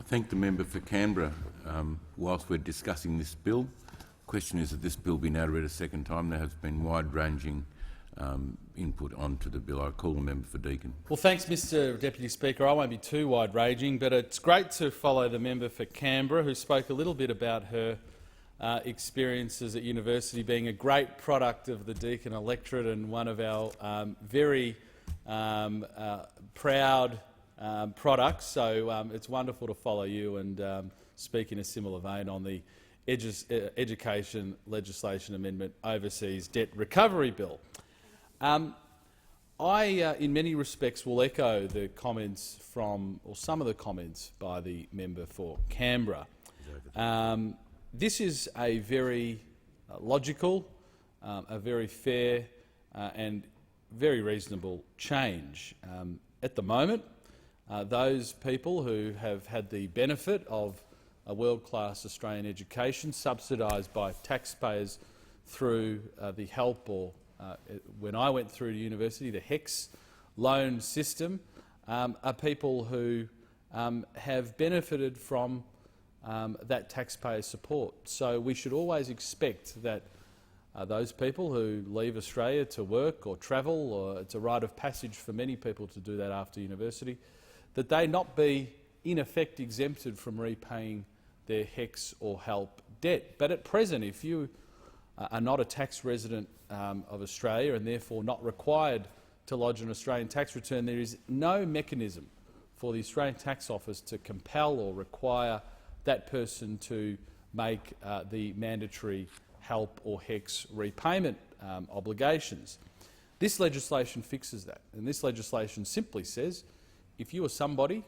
thank the member for Canberra. Whilst we're discussing this bill, the question is that this bill be now read a second time. There has been wide-ranging input onto the bill. I call the member for Deakin. Well, thanks, Mr Deputy Speaker. I won't be too wide-ranging, but it's great to follow the member for Canberra, who spoke a little bit about her experiences at university, being a great product of the Deakin electorate and one of our very proud products. So it's wonderful to follow you and speak in a similar vein on the Education Legislation Amendment Overseas Debt Recovery Bill. I, in many respects, will echo the comments from, or some of the comments by the member for Canberra. This is a very logical, a very fair and very reasonable change. At the moment, those people who have had the benefit of a world-class Australian education subsidised by taxpayers through the HELP, or when I went through to university, the HECS loan system, are people who have benefited from that taxpayer support. So we should always expect that those people who leave Australia to work or travel, or it's a rite of passage for many people to do that after university, that they not be in effect exempted from repaying their HECS or HELP debt. But at present, if you are not a tax resident of Australia and therefore not required to lodge an Australian tax return, there is no mechanism for the Australian Tax Office to compel or require that person to make the mandatory HELP or HECS repayment obligations. This legislation fixes that, and this legislation simply says if you are somebody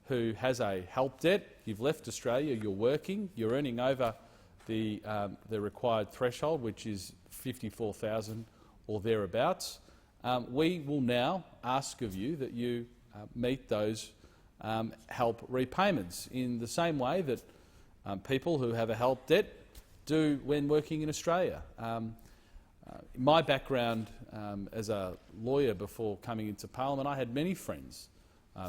who has a HELP debt, you've left Australia, you're working, you're earning over the required threshold, which is $54,000 or thereabouts, we will now ask of you that you meet those HELP repayments in the same way that people who have a HELP debt do when working in Australia. My background as a lawyer before coming into Parliament, I had many friends,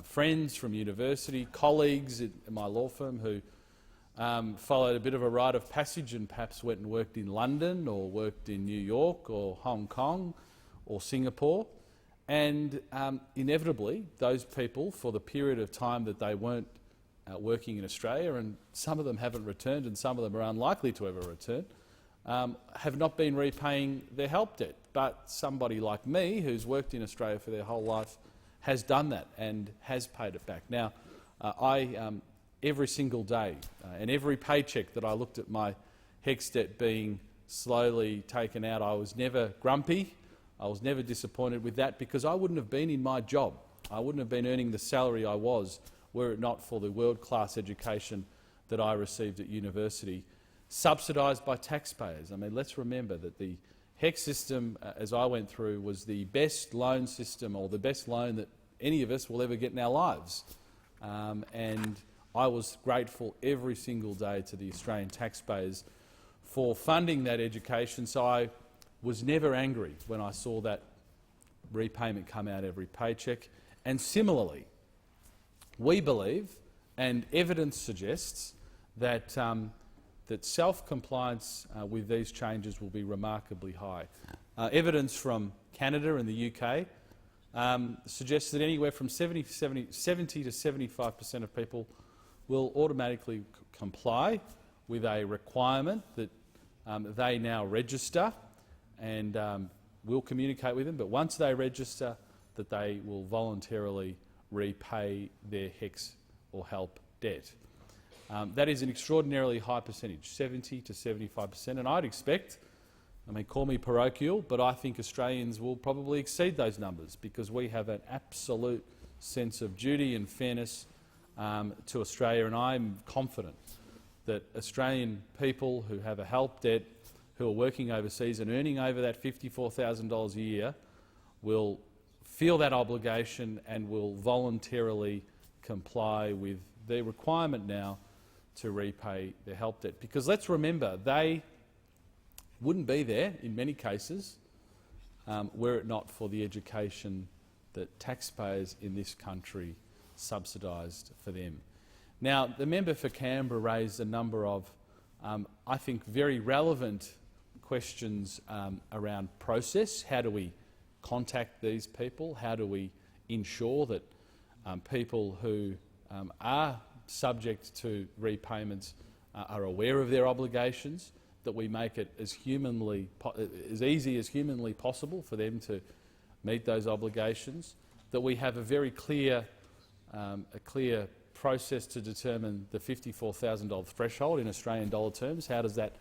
friends from university, colleagues in my law firm who followed a bit of a rite of passage and perhaps went and worked in London or worked in New York or Hong Kong or Singapore. And inevitably, those people, for the period of time that they weren't working in Australia, and some of them haven't returned and some of them are unlikely to ever return, have not been repaying their HELP debt. But somebody like me, who's worked in Australia for their whole life, has done that and has paid it back. Now, every single day and every paycheck that I looked at my HECS debt being slowly taken out, I was never grumpy. I was never disappointed with that, because I wouldn't have been in my job. I wouldn't have been earning the salary I was were it not for the world-class education that I received at university, subsidised by taxpayers. I mean, let's remember that the HECS system, as I went through, was the best loan system, or the best loan that any of us will ever get in our lives. And I was grateful every single day to the Australian taxpayers for funding that education, so I was never angry when I saw that repayment come out every paycheck. And similarly, we believe, and evidence suggests, that that self-compliance with these changes will be remarkably high. Evidence from Canada and the UK suggests that anywhere from 70 to 75% of people will automatically comply with a requirement that they now register, and we'll communicate with them, but once they register, that they will voluntarily repay their HECS or HELP debt. That is an extraordinarily high percentage, 70 to 75%, and I'd expect, I mean, call me parochial, but I think Australians will probably exceed those numbers, because we have an absolute sense of duty and fairness to Australia, and I'm confident that Australian people who have a HELP debt, who are working overseas and earning over that $54,000 a year, will feel that obligation and will voluntarily comply with the requirement now to repay their HELP debt. Because let's remember, they wouldn't be there in many cases were it not for the education that taxpayers in this country subsidised for them. Now, the member for Canberra raised a number of, I think, very relevant questions around process. How do we contact these people? How do we ensure that people who are subject to repayments are aware of their obligations, that we make it as easy as humanly possible for them to meet those obligations, that we have a very clear process to determine the $54,000 threshold in Australian dollar terms. How does that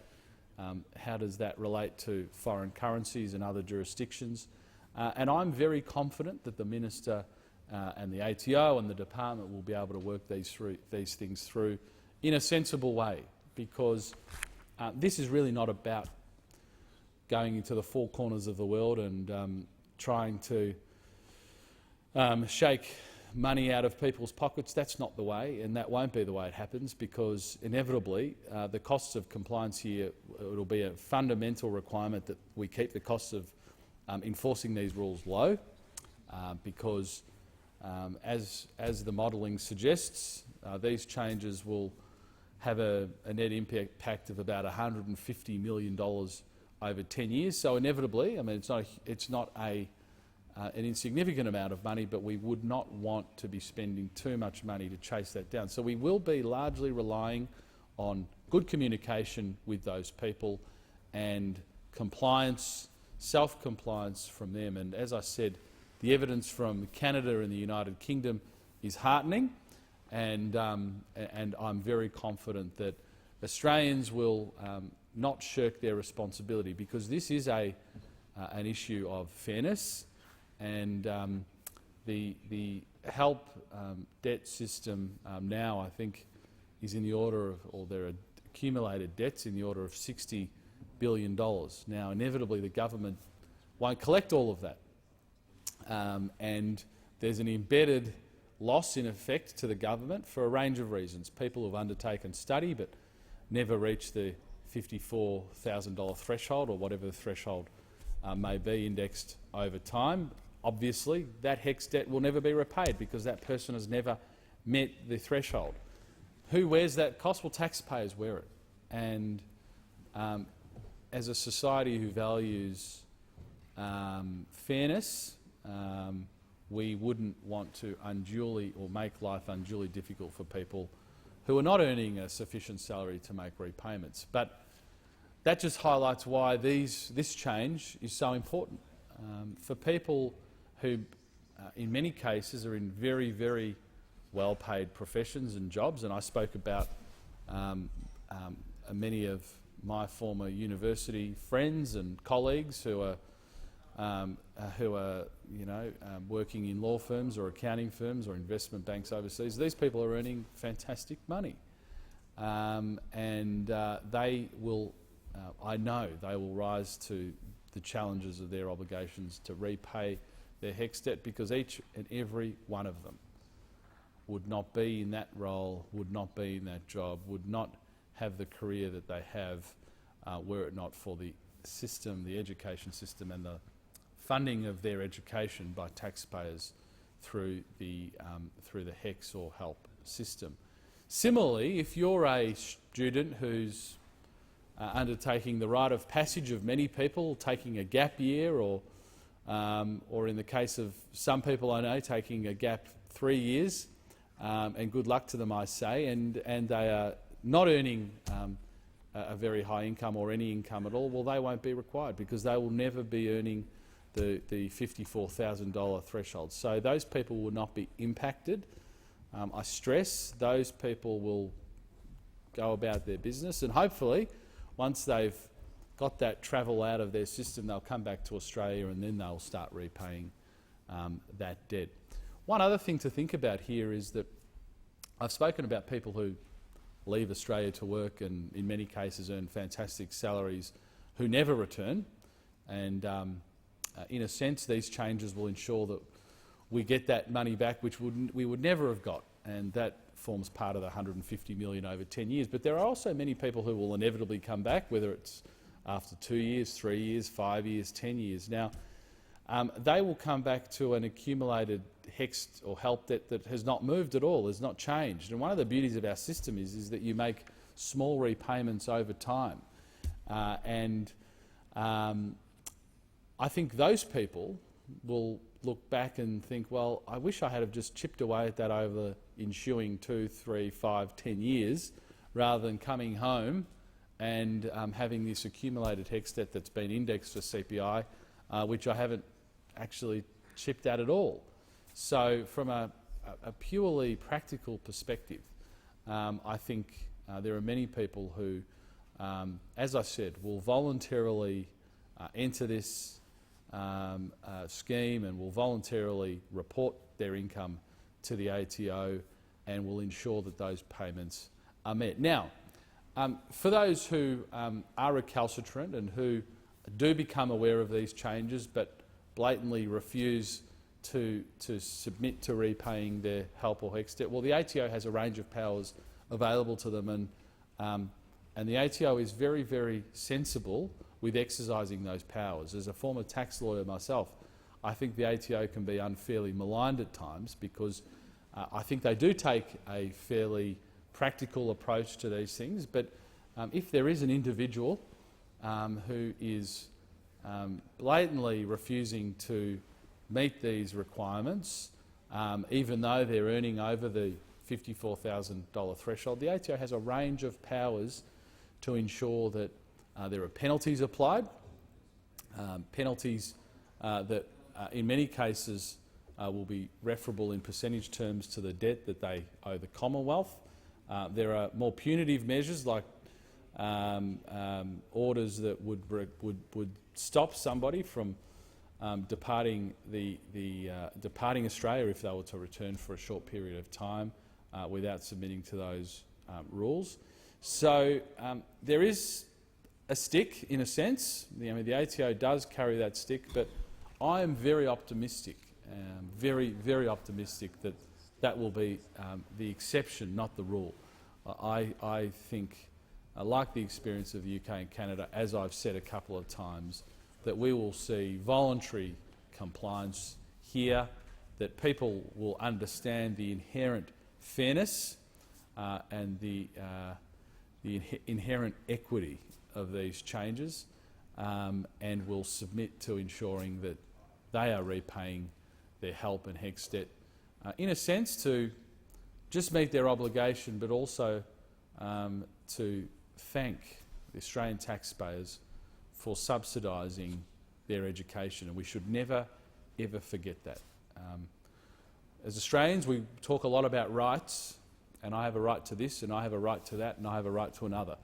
relate to foreign currencies and other jurisdictions? And I'm very confident that the Minister and the ATO and the Department will be able to work these things through in a sensible way, because this is really not about going into the four corners of the world and trying to shake money out of people's pockets. That's not the way, and that won't be the way it happens, because inevitably the costs of compliance here, it'll be a fundamental requirement that we keep the costs of enforcing these rules low, because as the modelling suggests, these changes will have a net impact of about $150 million over 10 years. So inevitably, I mean, it's not an insignificant amount of money, but we would not want to be spending too much money to chase that down. So we will be largely relying on good communication with those people and compliance, self-compliance from them. And as I said, the evidence from Canada and the United Kingdom is heartening, and I'm very confident that Australians will not shirk their responsibility, because this is an issue of fairness, and the HELP debt system now, I think, is in the order of, or there are accumulated debts in the order of $60 billion. Now, inevitably, the government won't collect all of that, and there's an embedded loss in effect to the government for a range of reasons. People who've undertaken study but never reached the $54,000 threshold, or whatever the threshold may be, indexed over time. Obviously, that HECS debt will never be repaid because that person has never met the threshold. Who wears that cost? Well, taxpayers wear it. And as a society who values fairness, we wouldn't want to unduly or make life unduly difficult for people who are not earning a sufficient salary to make repayments. But that just highlights why this change is so important. For people who, in many cases, are in very, very well-paid professions and jobs, and I spoke about many of my former university friends and colleagues who are working in law firms or accounting firms or investment banks overseas. These people are earning fantastic money, and they will, I know, they will rise to the challenges of their obligations to repay their HECS debt, because each and every one of them would not be in that role, would not be in that job, would not have the career that they have were it not for the system, the education system, and the funding of their education by taxpayers through the HECS or HELP system. Similarly, if you're a student who's undertaking the rite of passage of many people, taking a gap year, or in the case of some people I know, taking a gap 3 years, and good luck to them, I say, and they are not earning a very high income or any income at all, well, they won't be required, because they will never be earning the $54,000 threshold. So those people will not be impacted. I stress those people will go about their business, and hopefully, once they've got that travel out of their system, they'll come back to Australia, and then they'll start repaying that debt. One other thing to think about here is that I've spoken about people who leave Australia to work and in many cases earn fantastic salaries who never return, and in a sense these changes will ensure that we get that money back, which we would never have got, and that forms part of the $150 million over 10 years. But there are also many people who will inevitably come back, whether it's after 2 years, 3 years, 5 years, 10 years. Now, they will come back to an accumulated HECS or help debt that has not moved at all, has not changed. And one of the beauties of our system is that you make small repayments over time. I think those people will look back and think, well, I wish I had have just chipped away at that over the ensuing 2, 3, 5, 10 years, rather than coming home and having this accumulated HECS debt that's been indexed for CPI, which I haven't actually chipped at all. So from a purely practical perspective, I think there are many people who, as I said, will voluntarily enter this scheme and will voluntarily report their income to the ATO and will ensure that those payments are met. Now, for those who are recalcitrant and who do become aware of these changes but blatantly refuse to submit to repaying their HELP or HECS debt, well, the ATO has a range of powers available to them, and the ATO is very, very sensible with exercising those powers. As a former tax lawyer myself, I think the ATO can be unfairly maligned at times because I think they do take a fairly practical approach to these things. But if there is an individual who is blatantly refusing to meet these requirements, even though they're earning over the $54,000 threshold, the ATO has a range of powers to ensure that there are penalties applied, penalties that in many cases will be referable in percentage terms to the debt that they owe the Commonwealth. There are more punitive measures like orders that would stop somebody from departing departing Australia if they were to return for a short period of time without submitting to those rules. So there is a stick, in a sense. The ATO does carry that stick, but I am very optimistic, very optimistic that that will be the exception, not the rule. I think, like the experience of the UK and Canada, as I've said a couple of times, that we will see voluntary compliance here, that people will understand the inherent fairness and the inherent equity of these changes, and will submit to ensuring that they are repaying their HELP and HECS debt, in a sense to just meet their obligation, but also to thank the Australian taxpayers for subsidising their education, and we should never, ever forget that. As Australians, we talk a lot about rights, and I have a right to this, and I have a right to that, and I have a right to another.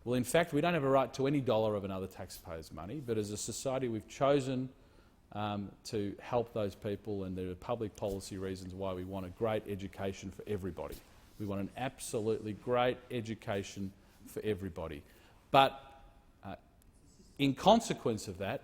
Well, in fact, we don't have a right to any dollar of another taxpayer's money, but as a society we've chosen to help those people, and there are public policy reasons why we want a great education for everybody. We want an absolutely great education for everybody. But in consequence of that,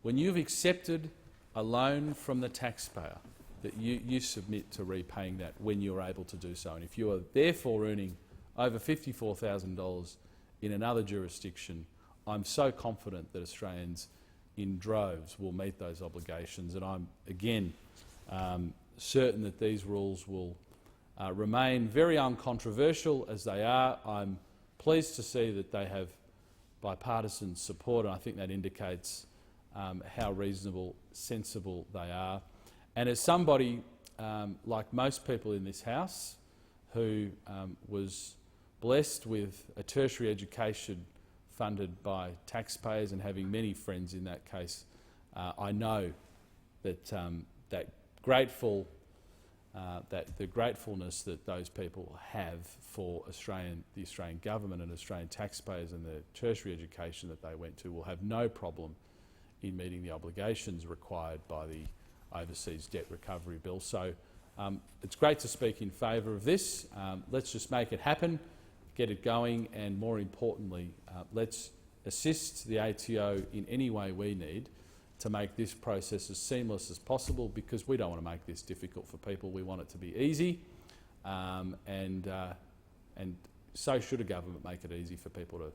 when you've accepted a loan from the taxpayer, that you submit to repaying that when you're able to do so. And if you are therefore earning over $54,000 in another jurisdiction, I'm so confident that Australians in droves will meet those obligations, and I'm again certain that these rules will remain very uncontroversial as they are. I'm pleased to see that they have bipartisan support, and I think that indicates how reasonable, sensible they are. And as somebody, like most people in this House, who was blessed with a tertiary education funded by taxpayers and having many friends in that case, I know that the gratefulness that those people have for the Australian government and Australian taxpayers and the tertiary education that they went to will have no problem in meeting the obligations required by the Overseas Debt Recovery Bill. So it's great to speak in favour of this. Let's just make it happen, get it going, and more importantly, let's assist the ATO in any way we need to make this process as seamless as possible, because we don't want to make this difficult for people. We want it to be easy, and so should a government make it easy for people to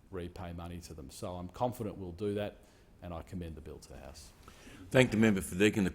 repay money to them. So I'm confident we'll do that, and I commend the bill to the House. Thank the member for Deakin.